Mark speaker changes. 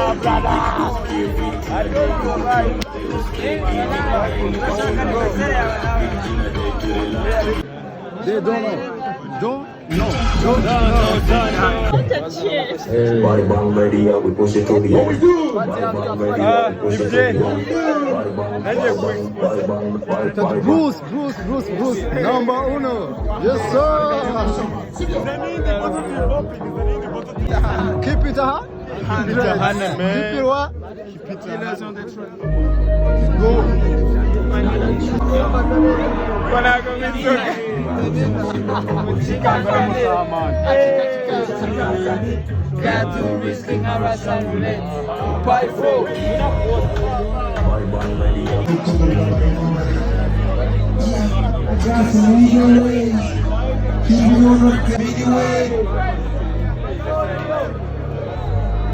Speaker 1: They don't know. Don't? No.
Speaker 2: Body bomb ready up, we push it to the end.
Speaker 1: Bruce, number uno. Yes, sir. Keep it hot. Keep it what? Keep it go.
Speaker 2: Keep it on the